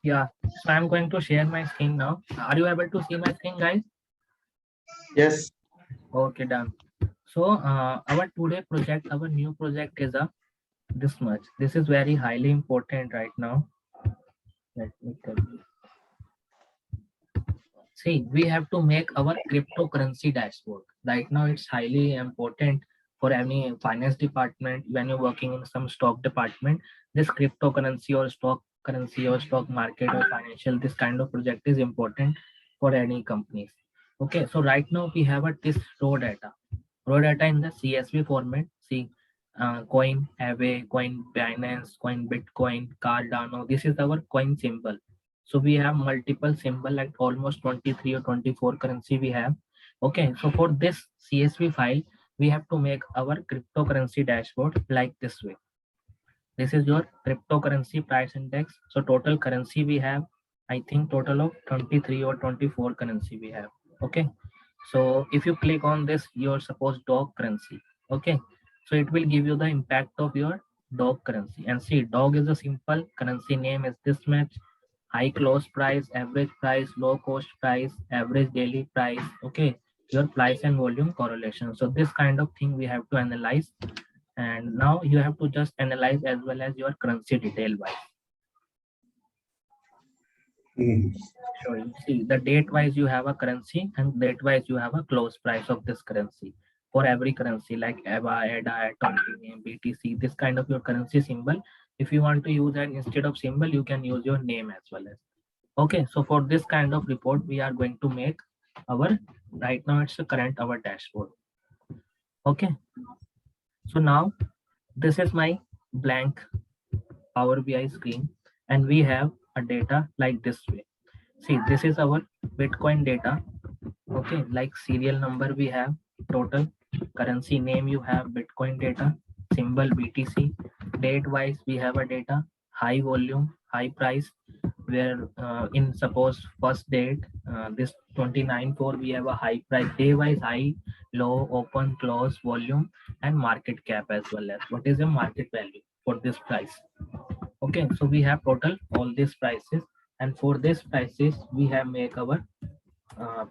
Yeah, so I'm going to share my screen now. Are you able to see my screen, guys? Yes. Okay, done. So our today project, our new project is this much. This is very highly important right now. Let me tell you. See, we have to make our cryptocurrency dashboard. Right now, it's highly important for any finance department when you're working in some stock department. This cryptocurrency or stock currency or stock market or financial, this kind of project is important for any companies. Okay, so right now we have this raw data in the CSV format. See, coin, Aave, coin, Binance, coin, Bitcoin, Cardano. This is our coin symbol. So we have multiple symbol, like almost 23 or 24 currency we have. Okay, so for this CSV file, we have to make our cryptocurrency dashboard like this way. This is your cryptocurrency price index. So total currency we have, I think total of 23 or 24 currency we have. Okay, so if you click on this, your suppose dog currency. Okay, so it will give you the impact of your dog currency. And see, dog is a simple currency name is this much: high close price, low cost price, average daily price. Okay, your price and volume correlation. So this kind of thing we have to analyze, and now you have to just analyze as well as your currency detail wise. Mhm. Sure, you see the date wise you have a currency, and date wise you have a close price of this currency for every currency like EVA, EDA, Ethereum, BTC, this kind of your currency symbol. If you want to use that instead of symbol, you can use your name as well as. Okay, so for this kind of report, we are going to make our, right now it's a current our dashboard. Okay, so now this is my blank Power BI screen, and we have a data like this way. See, this is our Bitcoin data. Okay, like serial number we have, total currency name you have Bitcoin data, symbol BTC, date wise we have a data, high volume, high price, where in suppose first date, this 29/4 we have a high price, day wise high, low, open, close, volume, and market cap as well as what is the market value for this price. Okay, so we have total all these prices, and for these prices we have make our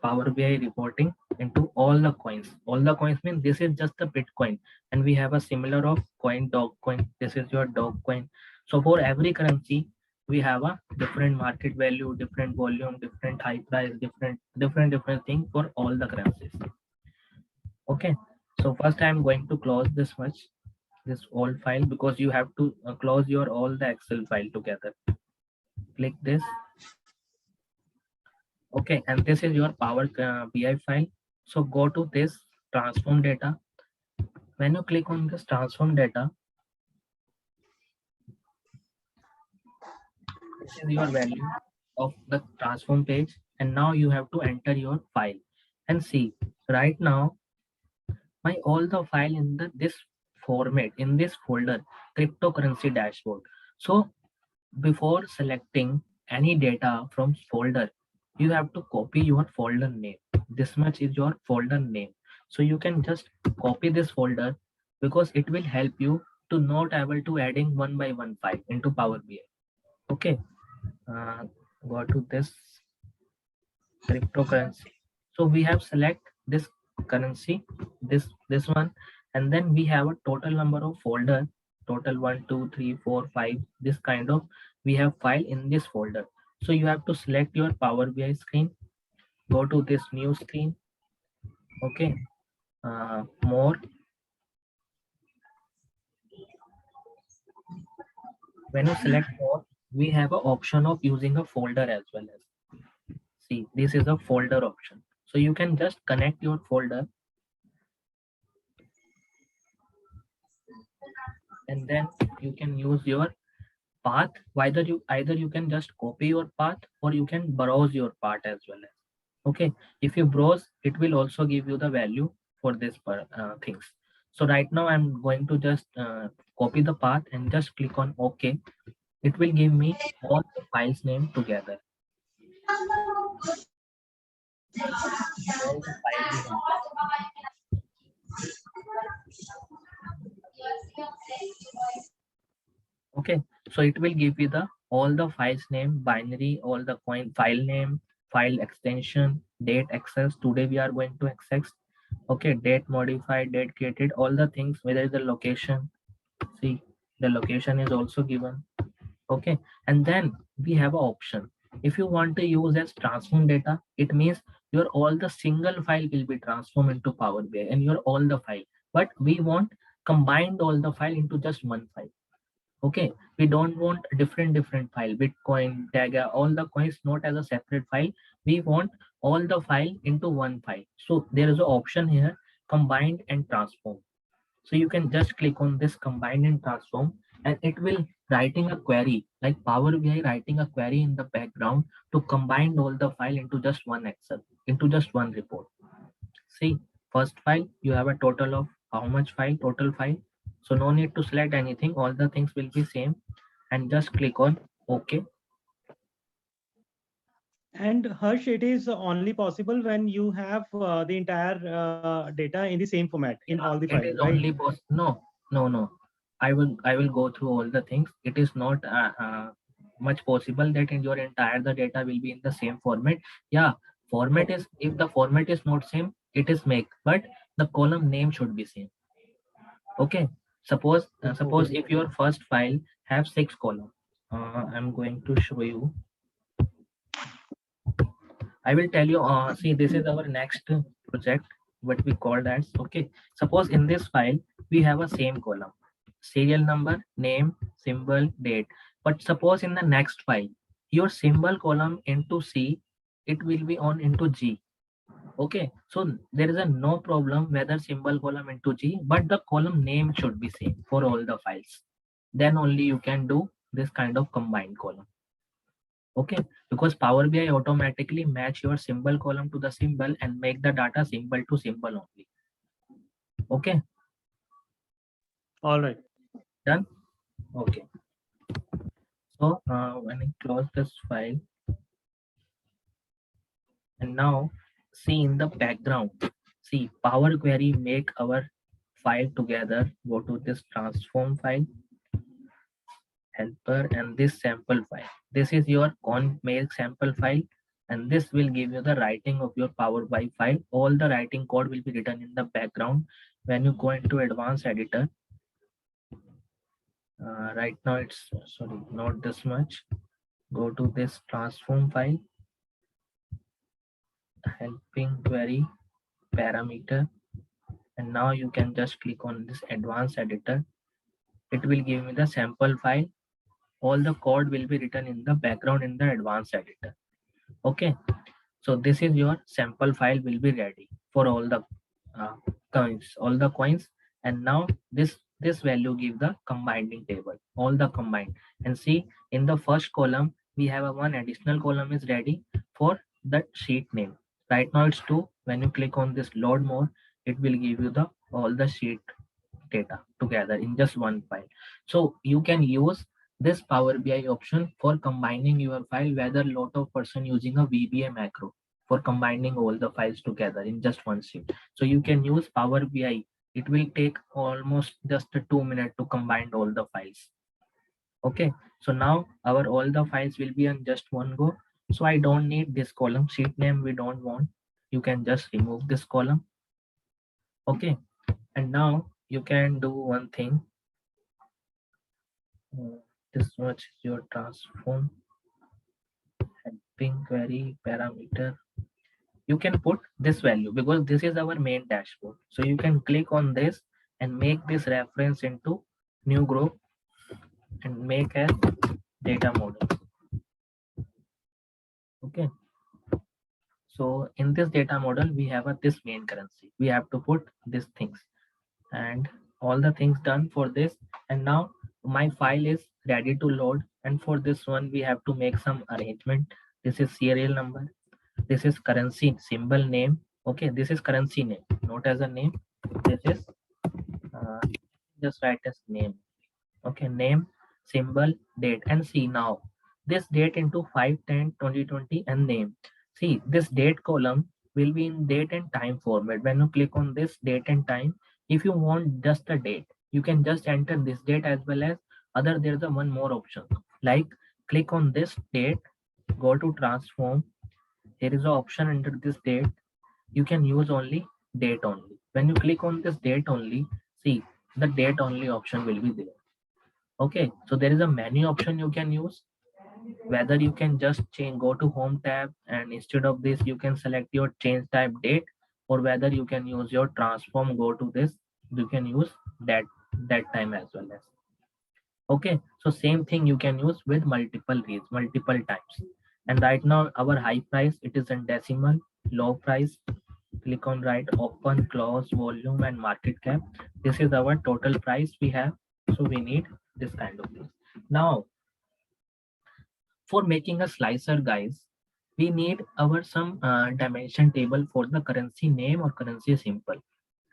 Power BI reporting into all the coins. All the coins mean this is just the Bitcoin, and we have a similar of coin, dog coin. This is your dog coin. So for every currency, we have a different market value, different volume, different high price, different thing for all the currencies. Okay. So first I'm going to close this much, this all file, because you have to close your all the Excel file together. Click this. Okay, and this is your Power BI file. So go to this transform data. When you click on this transform data, this is your value of the transform page, and now you have to enter your file and see. Right now, my all the file in the this format in this folder, cryptocurrency dashboard. So before selecting any data from folder, you have to copy your folder name. This much is your folder name. So you can just copy this folder, because it will help you to not able to adding one by one file into Power BI. Okay, uh, go to this cryptocurrency. So we have select this currency, this one, and then we have a total number of folder, total 1 2 3 4 5, this kind of we have file in this folder. So you have to select your Power BI screen, go to this new screen. Okay, more. When you select more, we have an option of using a folder as well as. See, this is a folder option. So you can just connect your folder, and then you can use your path. Either you can just copy your path, or you can browse your path as well as. Okay, if you browse, it will also give you the value for this things. So right now I'm going to just copy the path and just click on OK. It will give me all the files name together, all the file we have. Okay, So it will give you the all the files name, binary, all the coin file name, file extension, date access. Today we are going to access. Okay, date modified, date created, all the things, whether the location. See, the location is also given. Okay, and then we have an option. If you want to use as transform data, it means your all the single file will be transformed into Power BI and your all the file. But we want combined all the file into just one file. Okay, we don't want different file, Bitcoin, Dagger, all the coins not as a separate file. We want all the file into one file. So there is an option here, combined and transform. So you can just click on this combine and transform, and it will writing a query like Power BI writing a query in the background to combine all the file into just one Excel, into just one report. See, first file, you have a total of how much file, total file. So no need to select anything. All the things will be same, and just click on OK. And Harsh, it is only possible when you have the entire data in the same format in all the It files, is right? only no. I will go through all the things. It is not much possible that in your entire the data will be in the same format. Yeah, format Okay. is, if the format is not same, it is make, but the column name should be same. Okay, suppose Okay. if your first file have 6 column, I'm going to show you. I will tell you. See, this is our next project, what we called as. Okay, suppose in this file we have a same column, serial number, name, symbol, date. But suppose in the next file, your symbol column into C, it will be on into G. Okay, so there is a no problem whether symbol column into G, but the column name should be same for all the files. Then only you can do this kind of combined column. Okay, because Power BI automatically match your symbol column to the symbol and make the data symbol to symbol only. Okay, All right. done. Okay, so when I close this file, and now see in the background, see Power Query make our file together. Go to this transform file, helper, and this sample file. This is your con mail sample file, and this will give you the writing of your Power BI file. All the writing code will be written in the background. When you go into advanced editor, right now it's sorry, not this much. Go to this transform file, helping query parameter, and now you can just click on this advanced editor. It will give me the sample file. All the code will be written in the background in the advanced editor. Okay, so this is your sample file will be ready for uh, all the coins. And now this value give the combining table, all the combined. And see in the first column we have a one additional column is ready for the sheet name. Right now it's 2. When you click on this load more, it will give you the all the sheet data together in just one file. So you can use this Power BI option for combining your file, whether lot of person using a VBA macro for combining all the files together in just one sheet. So you can use Power BI. It will take almost just 2 minutes to combine all the files. Okay, so now our all the files will be on just one go. So I don't need this column, sheet name we don't want. You can just remove this column. Okay, and now you can do one thing. This much is your transform helping query parameter. You can put this value because this is our main dashboard. So you can click on this and make this reference into new group and make a data model. Okay. So in this data model, we have a this main currency. We have to put these things and all the things done for this. And now my file is ready to load. And for this one, we have to make some arrangement. This is serial number. This is currency symbol name. Okay, this is currency name, not as a name. This is uh, just write as name. Okay, name, symbol, date, and see now this date into 5/10/2020 and name. See this date column will be in date and time format. When you click on this date and time, if you want just the date, you can just enter this date as well as Other there's a one more option, like click on this date, go to transform. Here is an option under this date. You can use only date only. When you click on this date only, see the date only option will be there. Okay, so there is a menu option you can use. Whether you can just change, go to home tab, and instead of this you can select your change type date, or whether you can use your transform, go to this, you can use that time as well as. Okay, so same thing you can use with multiple reads, multiple times. And right now our high price, it is in decimal. Low price, click on right, open, close, volume, and market cap. This is our total price we have, so we need this kind of thing. Now for making a slicer, guys, we need our some dimension table for the currency name or currency symbol.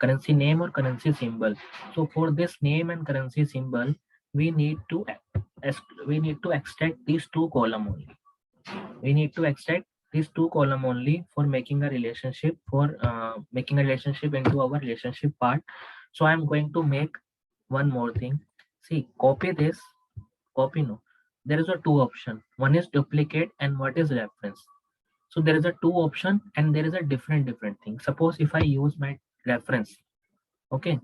Currency name or currency symbol. So for this name and currency symbol, we need to extract these two column only. We need to extract these two column only for making a relationship, for making a relationship into our relationship part. So I'm going to make one more thing. See, copy this, copy no. There is a two option. One is duplicate and what is reference. So there is a two option and there is a different thing. Suppose if I use my reference, okay.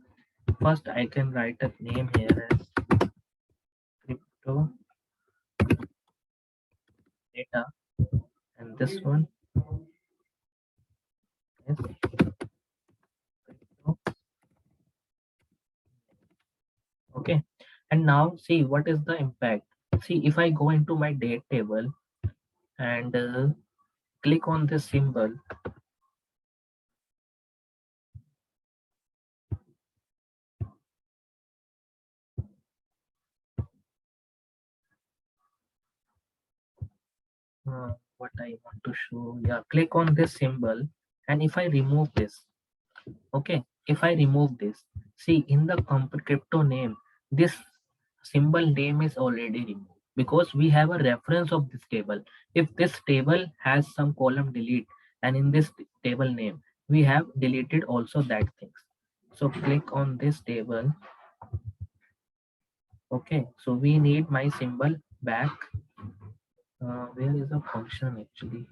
First I can write a name here as crypto data, and this one is crypto. Okay, and now see what is the impact. See, if I go into my date table and click on this symbol, what I want to show, yeah, click on this symbol, and if I remove this, okay, if I remove this, see in the crypto name, this symbol name is already removed because we have a reference of this table. If this table has some column delete, and in this table name we have deleted also that things. So click on this table. Okay, so we need my symbol back. Where is the function actually?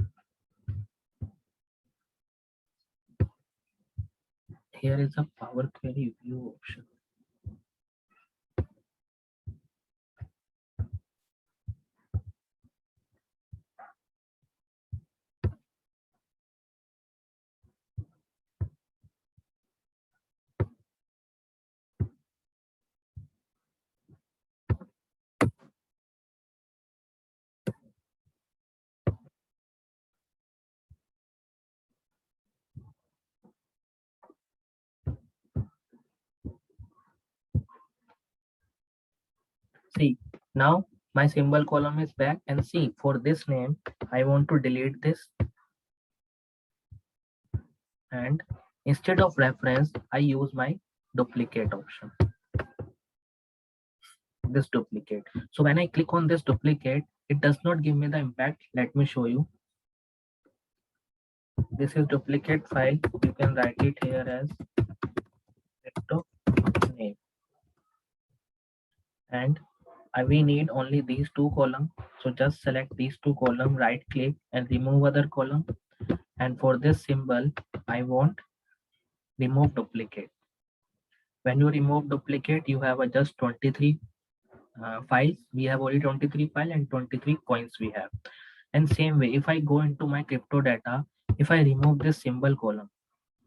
Here is a Power Query view option. See, now my symbol column is back, and see for this name I want to delete this, and instead of reference I use my duplicate option, this duplicate. So when I click on this duplicate, it does not give me the impact. Let me show you. This is duplicate file. You can write it here as crypto name, and we need only these two columns. So just select these two columns, right click and remove other column. And for this symbol, I want remove duplicate. When you remove duplicate, you have a just 23 files. We have only 23 files and 23 coins we have. And same way, if I go into my crypto data, if I remove this symbol column,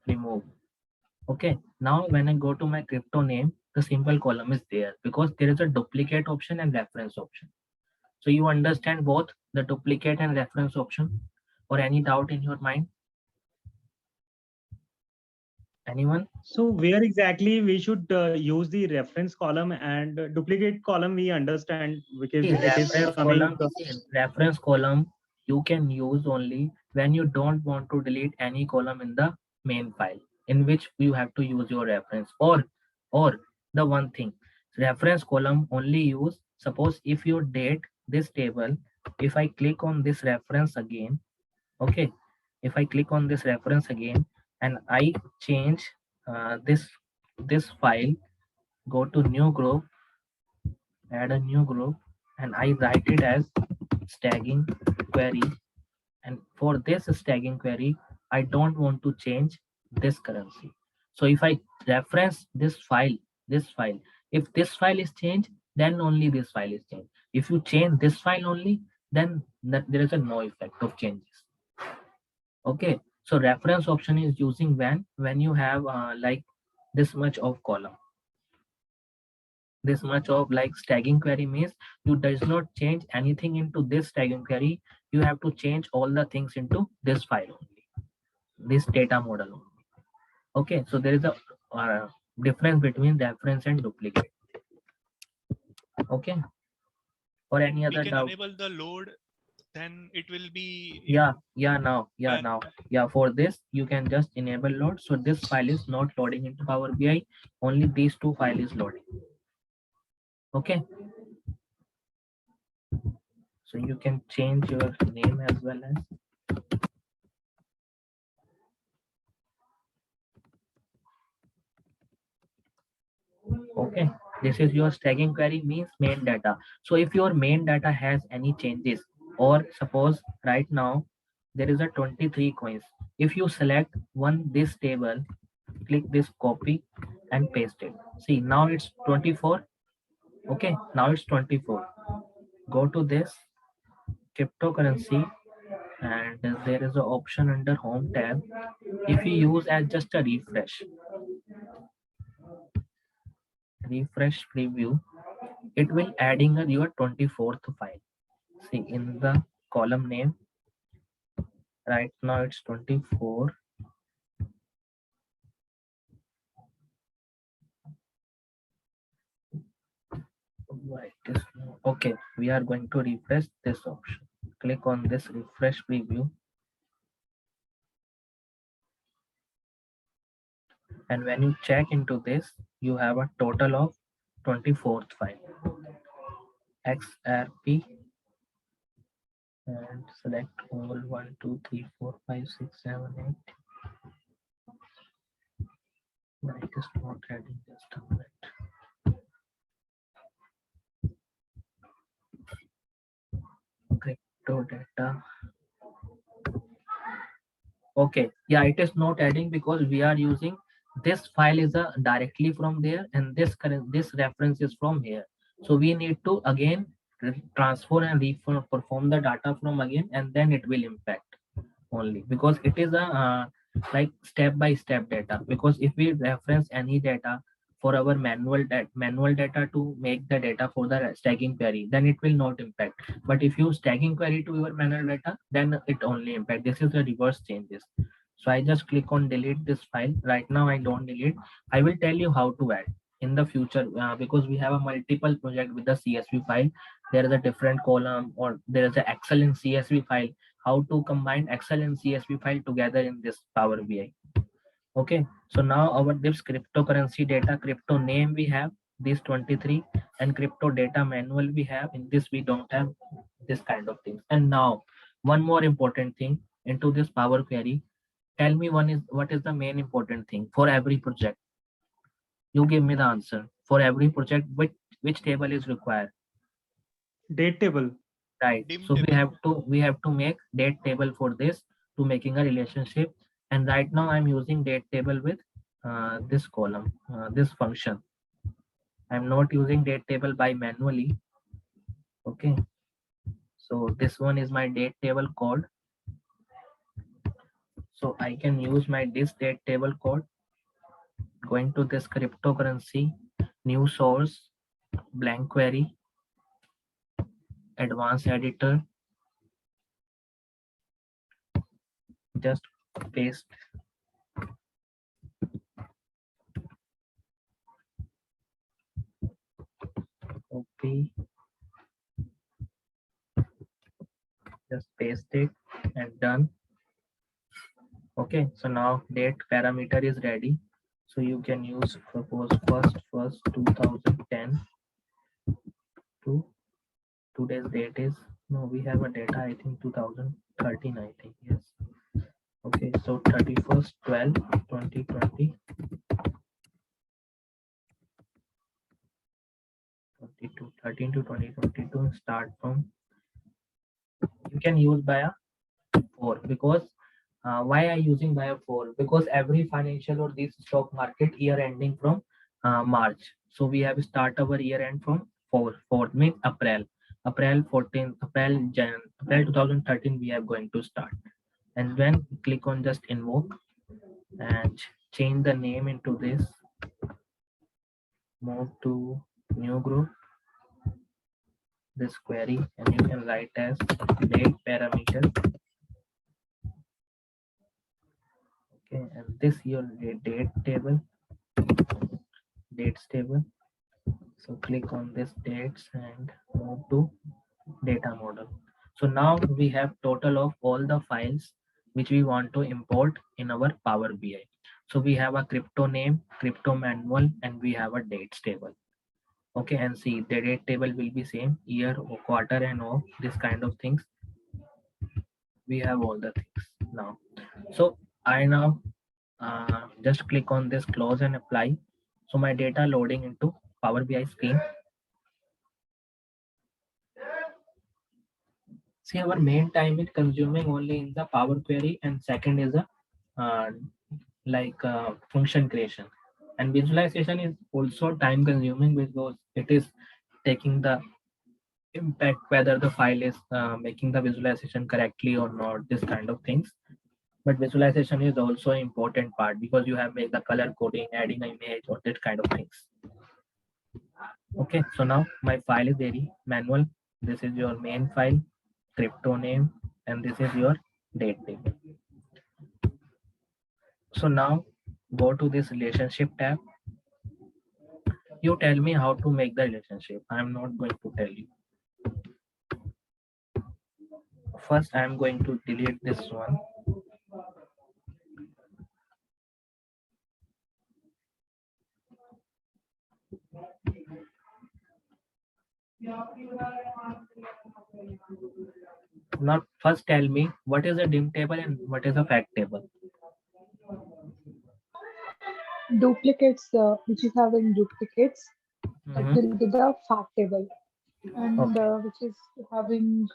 remove. Okay, now when I go to my crypto name, the symbol column is there because there is a duplicate option and reference option. So you understand both the duplicate and reference option, or any doubt in your mind? Anyone? So where exactly we should use the reference column and duplicate column? We understand because See, it is reference coming. column, reference column you can use only when you don't want to delete any column in the main file, in which you have to use your reference. Or the one thing, reference column only use, suppose if you date this table, if I click on this reference again, okay, if I click on this reference again and I change this file, go to new group add a new group, and I write it as staging query. And for this staging query, I don't want to change this currency. So if I reference this file, if this file is changed, then only this file is changed. If you change this file only, then there is a no effect of changes. Okay, so reference option is using when you have like this much of column. This much of like staging query means you does not change anything into this staging query. You have to change all the things into this file only, this data model only. Okay, so there is a difference between reference and duplicate. Okay, or any other We can doubt? enable the load, then it will be Yeah, for this you can just enable load. So this file is not loading into Power BI, only these two files is loading. Okay, so you can change your name as well as okay. This is your staging query means main data. So if your main data has any changes, or suppose right now there is a 23 coins. If you select one this table, click this copy and paste it. See, now it's 24. Okay, now it's 24. Go to this cryptocurrency, and there is an option under home tab. If you use as just a refresh preview, it will adding your 24th file. See, in the column name, right now it's 24. Why it is okay, we are going to refresh this option. Click on this refresh preview, and when you check into this, you have a total of 24th file, XRP, and select all 1 2 3 4 5 6 7 8. Why it is not adding, just a minute. Crypto data. Okay, yeah, it is not adding because we are using this file is a directly from there, and this reference is from here. So we need to again transfer and perform the data from again, and then it will impact only because it is a like step by step data. Because if we reference any data for our manual data to make the data for the stacking query, then it will not impact. But if you stacking query to your manual data, then it only impact. This is the reverse changes. So I just click on delete this file. Right now I don't delete. I will tell you how to add in the future, because we have a multiple project with the CSV file. There is a different column, or there is an Excel in CSV file. How to combine Excel and CSV file together in this Power BI. Okay, so now our this cryptocurrency data, crypto name we have these 23, and crypto data manual we have. In this we don't have this kind of things. And now one more important thing into this Power Query. Tell me what is the main important thing for every project? You give me the answer. For every project, which table is required? Date table. Right. dim So table. we have to make date table for this to making a relationship. And right now I'm using date table with this column, this function. I'm not using date table by manually. Okay. So this one is my date table code. So I can use my this date table code. Going to this cryptocurrency, new source, blank query, advanced editor, just paste. Copy, just paste it and done. Okay, so now date parameter is ready. So you can use suppose first 2010 to today's date is, no, we have a data, I think 2013, I think, yes. Okay, so 31st 12 2020, 2022, 13 to 2022, start from, you can use by a 4 because why I using by a 4? Because every financial or this stock market year ending from March. So we have start our year end from 4 means April 14, April 2013 we are going to start. And then click on just invoke and change the name into this, move to new group, this query, and you can write as date parameter. Okay, and this your date table, dates table. So click on this dates and move to data model. So now we have total of all the files which we want to import in our Power BI. So we have a crypto name, crypto manual, and we have a dates table. Okay, and see the date table will be same year or quarter and all this kind of things. We have all the things now. So I now just click on this close and apply. So my data loading into Power BI screen. See, our main time is consuming only in the Power Query, and second is a function creation. And visualization is also time consuming because it is taking the impact whether the file is making the visualization correctly or not, this kind of things. But visualization is also an important part because you have made the color coding, adding an image or that kind of things. Okay, so now my file is very manual. This is your main file, crypto name, and this is your date table. So now go to this relationship tab. You tell me how to make the relationship. I'm not going to tell you. First, I'm going to delete this one. Now, first tell me what is a dim table and what is a fact table. Duplicates, which is having duplicates, that Mhm. will be the fact table, and Okay. which is having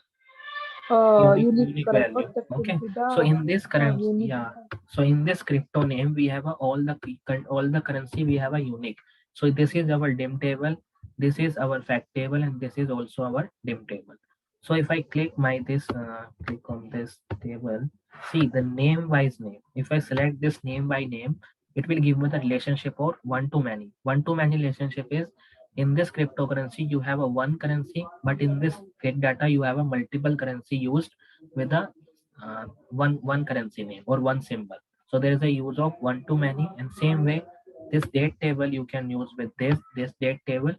Unique unique value. record, that will Okay. be So in the this currency, unique. yeah. So in this crypto name, we have all the currency. We have a unique. So this is our dim table. This is our fact table, and this is also our dim table. So if I click click on this table, see the name wise name. If I select this name by name, it will give me the relationship or one to many. One to many relationship is in this cryptocurrency you have a one currency, but in this fake data you have a multiple currency used with a one currency name or one symbol. So there is a use of one to many, and same way this date table you can use with this date table.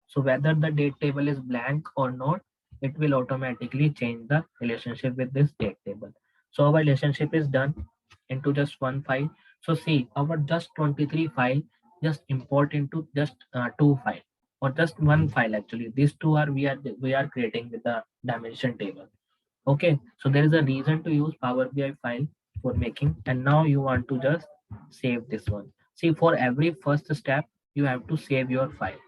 So whether the date table is blank or not, it will automatically change the relationship with this date table. So our relationship is done into just one file. So see our just 23 file just import into just two file or just one file. Actually these two are we are creating with the dimension table. Okay, so there is a reason to use Power BI file for making, and now you want to just save this one. See, for every first step you have to save your file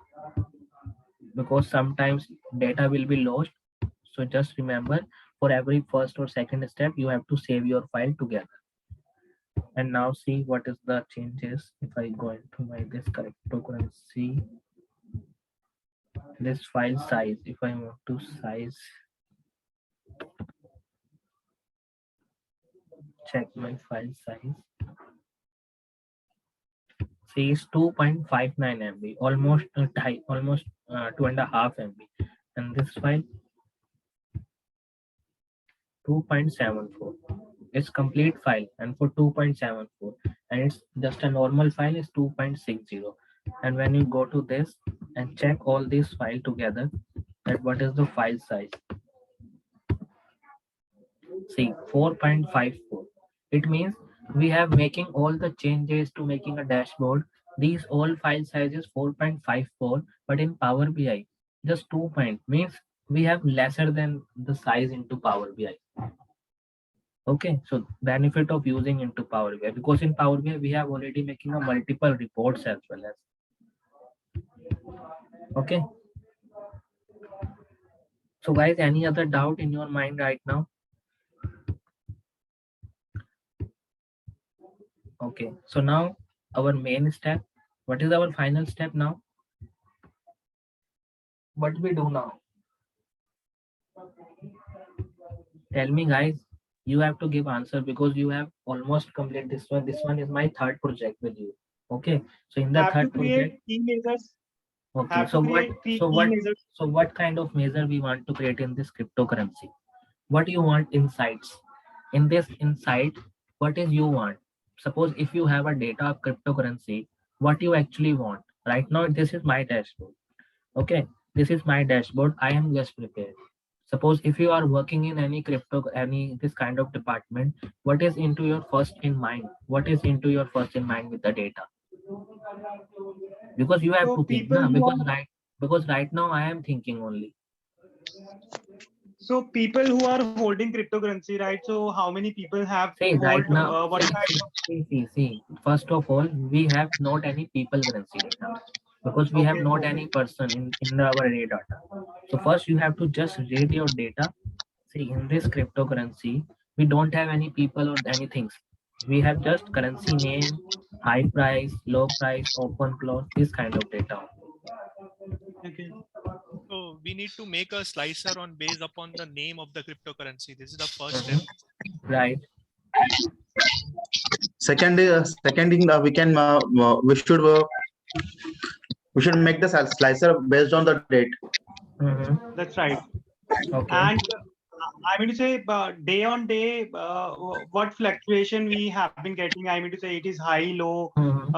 because sometimes data will be lost. So just remember, for every first or second step you have to save your file together. And now see what is the changes. If I go into my this cryptocurrency, this file size, if I want to size, check my file size. See, it's 2.59 MB, almost almost 2.5 MB, and this file 2.74. It's complete file, and for 2.74, and it's just a normal file is 2.60. And when you go to this and check all these file together, that what is the file size? See, 4.54. It means we have making all the changes to making a dashboard. These all file sizes 4.54, but in Power BI, just 2 point means we have lesser than the size into Power BI. Okay, so benefit of using into Power BI, because in Power BI we have already making a multiple reports as well as. Okay, So guys, any other doubt in your mind right now? Okay, so now our main step. What is our final step now? What we do now? Tell me guys, you have to give answer because you have almost completed this one. This one is my third project with you. Okay, so in the Have to third project, create key measures. okay, Have so to what, create key so what, measures. so what kind of measure we want to create in this cryptocurrency? What you want insights? In this insight, what is you want? Suppose if you have a data of cryptocurrency, what you actually want? Right now, this is my dashboard. Okay, this is my dashboard. I am just prepared. Suppose if you are working in any crypto, any this kind of department, what is into your first in mind? What is into your first in mind with the data? Because you have So to think, people na? who are Because right now I am thinking only. so people who are holding cryptocurrency, right? So how many people have See, right hold now, what kind of see. First of all, we have not any people currency data because we have okay, not okay. any person in our array data. So first you have to just rate your data. See, in this cryptocurrency, we don't have any people or anything. We have just currency name, high price, low price, open close, this kind of data. Okay. So we need to make a slicer on based upon the name of the cryptocurrency. This is the first Mhm. step. Right. Second thing, we should make the slicer based on the date. Mhm. That's right. Okay. And I mean to say, day on day, what fluctuation we have been getting. I mean to say, it is high, low. Mhm.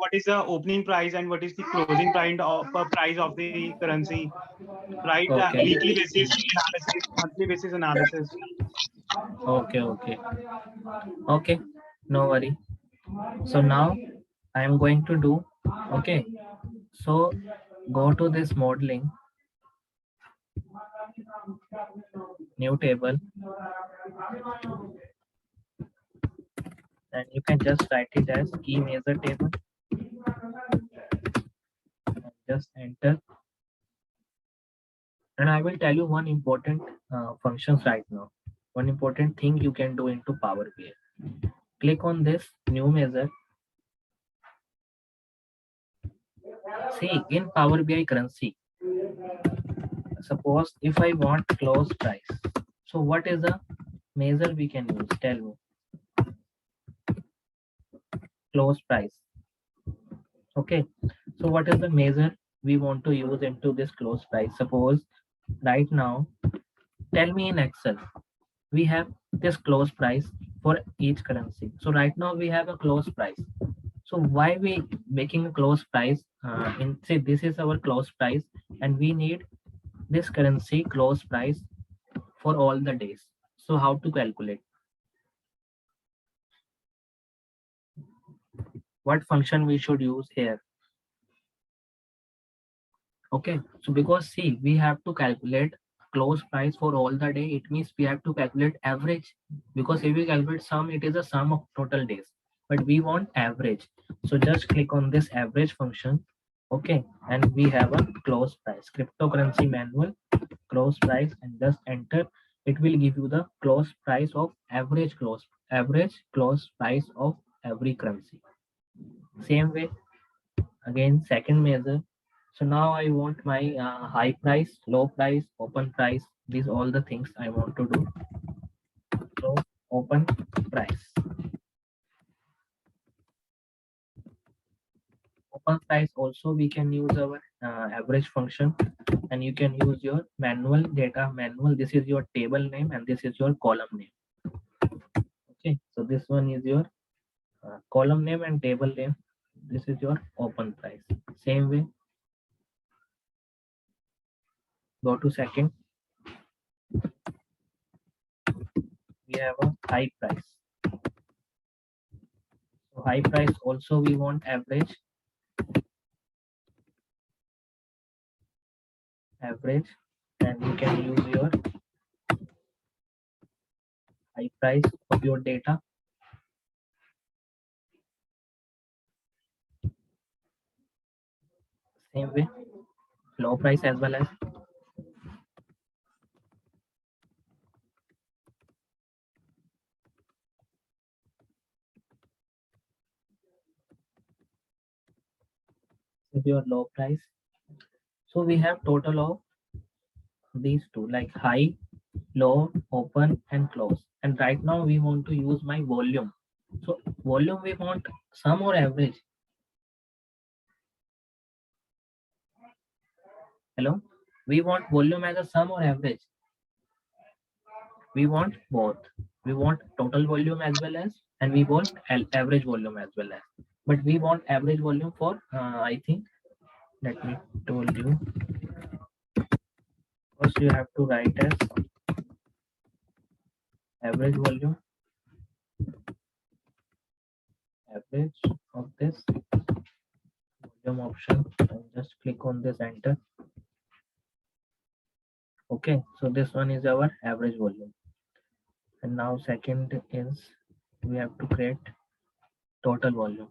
What is the opening price and what is the closing price of the currency? Right. Okay. Weekly basis analysis, monthly basis analysis. Okay. Okay. No worry. So now I am going to do, okay. So go to this modeling, new table, and you can just write it as key measure table. Just enter. And I will tell you one important functions right now. One important thing you can do into Power BI. Click on this new measure. See, in Power BI currency, suppose if I want close price, so what is the measure we can use? Tell me. Close price. Okay, so what is the measure we want to use into this close price? Suppose right now, tell me in Excel, we have this close price for each currency. So right now we have a close price. So why we making a close price? In say this is our close price, and we need this currency close price for all the days. So how to calculate? What function we should use here? Okay, so because see, we have to calculate close price for all the day. It means we have to calculate average, because if we calculate sum, it is a sum of total days. But we want average. So just click on this average function. Okay, and we have a close price. Cryptocurrency manual close price, and just enter. It will give you the close price of average close price of every currency. Same way, again second measure. So now I want my high price, low price, open price, these all the things I want to do. So open price, also we can use our average function, and you can use your manual data manual. This is your table name and this is your column name. Okay, so this one is your column name and table name. This is your open price. Same way, go to second. We have a high price. So high price also we want average, and you can use your high price of your data. Same way, low price as well as is your low price. So we have total of these two, like high, low, open, and close. And right now we want to use my volume. So volume we want sum or average. Hello, we want volume as a sum or average. We want both. We want total volume as well as, and we want average volume as well as. But we want average volume for, I think, let me told you. First you have to write as average volume, average of this volume option, and just click on this enter. Okay, so this one is our average volume. And now second is we have to create total volume.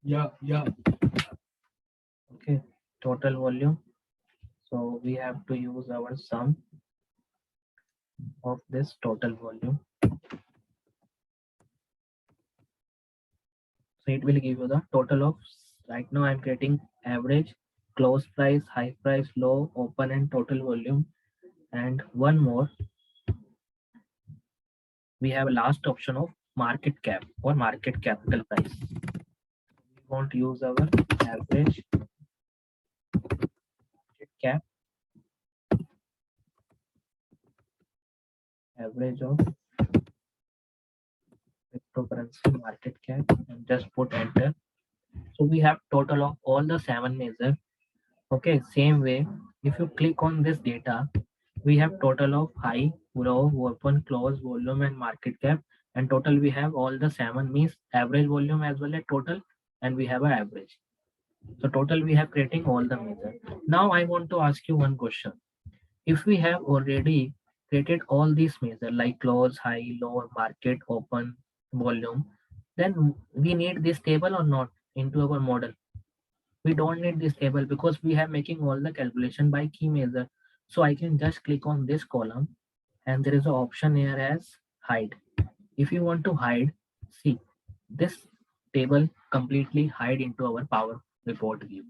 Yeah. Okay, total volume. So we have to use our sum of this total volume. So it will give you the total of, right now I'm creating average, close price, high price, low, open, and total volume. And one more, we have a last option of market cap or market capital price. We want to use our average market cap, average of cryptocurrency market cap, and just put enter. So we have total of all the 7 measures. Okay, same way, if you click on this data, we have total of high, low, open, close, volume, and market cap. And total we have all the 7, means average volume as well as total, and we have an average. So total we have creating all the measure. Now I want to ask you one question. If we have already created all these measure like close, high, low, market, open, volume, then we need this table or not into our model? We don't need this table because we have making all the calculation by key measure. So I can just click on this column, and there is an option here as hide. If you want to hide, see, this table completely hide into our Power Report view,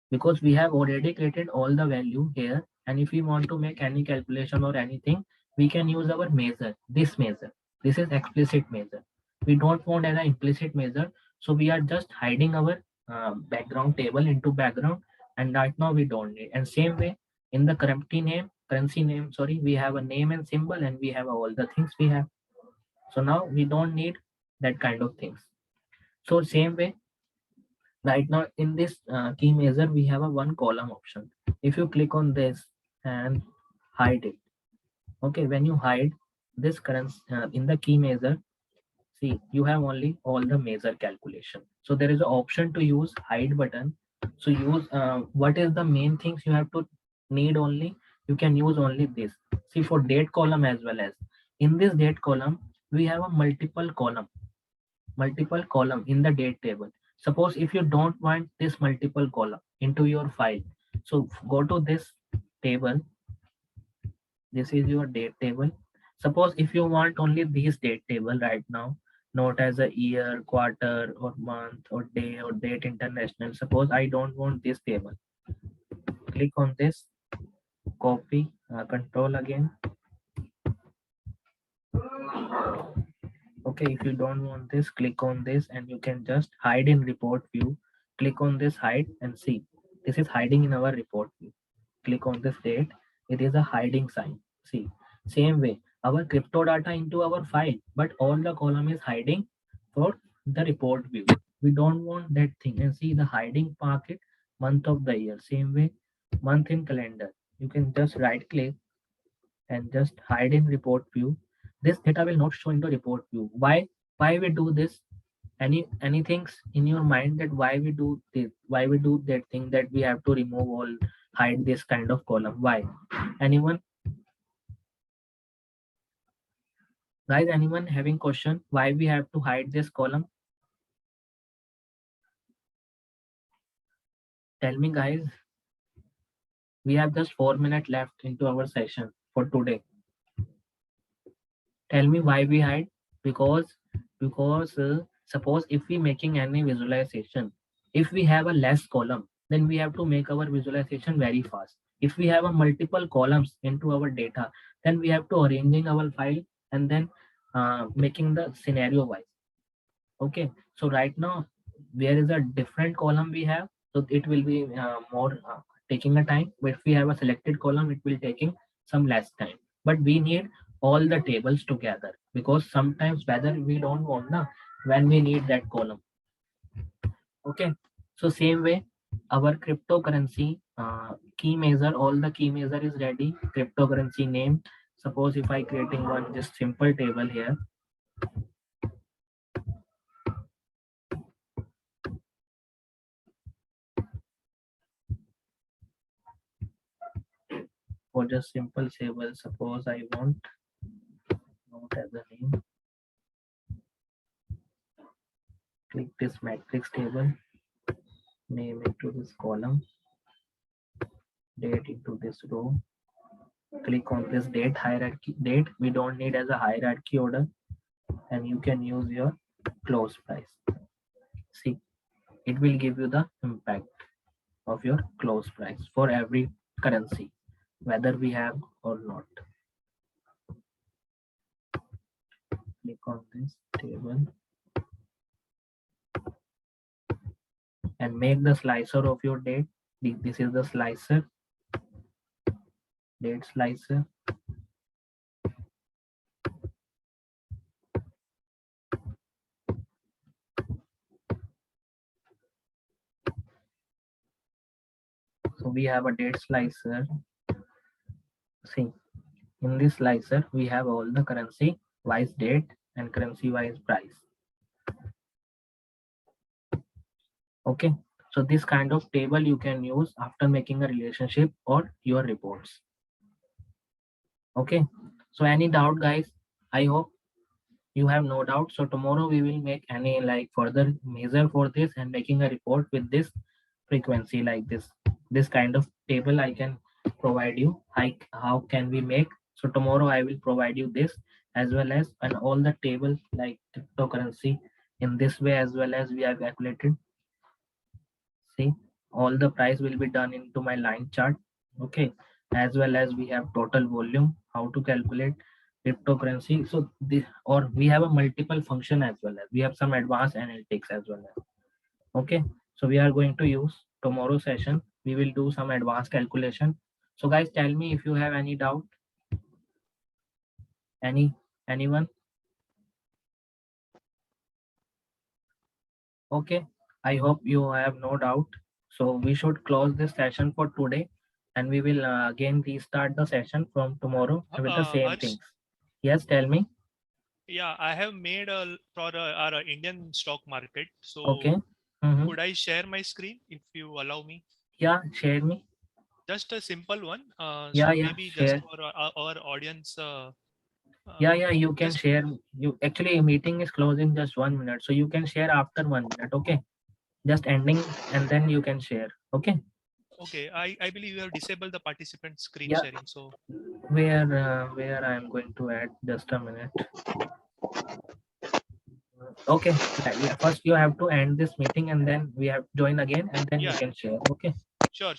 because we have already created all the value here. And if we want to make any calculation or anything, we can use our measure, this measure. This is explicit measure. We don't want an implicit measure, so we are just hiding our background table into background, and right now we don't need. And same way, in the currency name, sorry, we have a name and symbol, and we have all the things we have. So now we don't need that kind of things. So same way, right now in this key measure, we have a one column option. If you click on this and hide it, okay, when you hide this currency in the key measure, see, you have only all the measure calculation. So there is an option to use hide button. So use what is the main things you have to need only, you can use only this. See, for date column as well as in this date column, we have a multiple column in the date table. Suppose if you don't want this multiple column into your file, so go to this table. This is your date table. Suppose if you want only this date table right now, not as a year, quarter, or month, or day, or date international. Suppose I don't want this table. Click on this, copy, control again. Okay, if you don't want this, click on this, and you can just hide in report view. Click on this hide and see, this is hiding in our report view. Click on this date, it is a hiding sign. See, same way, our crypto data into our file, but all the column is hiding for the report view. We don't want that thing. And see the hiding pocket, month of the year. Same way, month in calendar. You can just right click and just hide in report view. This data will not show into report view. Why we do this? Any things in your mind that why we do this, why we do that thing, that we have to remove all, hide this kind of column? Why? Anyone? Guys, anyone having question why we have to hide this column? Tell me, guys. We have just 4 minutes left into our session for today. Tell me why we hide. Because suppose if we making any visualization, if we have a less column, then we have to make our visualization very fast. If we have a multiple columns into our data, then we have to arranging our file and then making the scenario wise. Okay, so right now there is a different column we have, so it will be more taking a time. But if we have a selected column, it will taking some less time. But we need all the tables together, because sometimes whether we don't want na when we need that column. Okay, so same way our cryptocurrency key measure, all the key measure is ready. Cryptocurrency name, suppose if I creating one just simple table here. For just simple table, suppose I want not as a name. Click this matrix table, name into this column, date into this row. Click on this date hierarchy. Date we don't need as a hierarchy order, and you can use your close price. See, it will give you the impact of your close price for every currency, whether we have or not. Click on this table and make the slicer of your date. This is the slicer, date slicer. So we have a date slicer. See, in this slicer, we have all the currency wise date and currency wise price. Okay, so this kind of table you can use after making a relationship or your reports. Okay, so any doubt, guys? I hope you have no doubt. So tomorrow we will make any like further measure for this and making a report with this frequency like this kind of table I can provide you. How can we make? So tomorrow I will provide you this as well as and all the table like cryptocurrency in this way, as well as we have calculated. See, all the price will be done into my line chart. Okay, as well as we have total volume, how to calculate cryptocurrency. So this, or we have a multiple function as well as we have some advanced analytics as well as. Okay, so we are going to use tomorrow session. We will do some advanced calculation. So guys, tell me if you have any doubt. Anyone? Okay, I hope you have no doubt. So we should close this session for today, and we will again restart the session from tomorrow with the same Harsh, things. Yes, tell me. Yeah, I have made for our Indian stock market. So Okay. Mhm. could I share my screen if you allow me? Yeah, share me. Just a simple one. Yeah, So yeah, maybe share. just for our audience. Yeah, you can just share. You actually meeting is closing just 1 minute, so you can share after 1 minute. Okay, just ending and then you can share. Okay. okay. I believe you have disabled the participant screen Yeah. sharing. So Where I am going to add just a minute. Okay, first you have to end this meeting and then we have join again and then yeah, you can share. Okay. sure.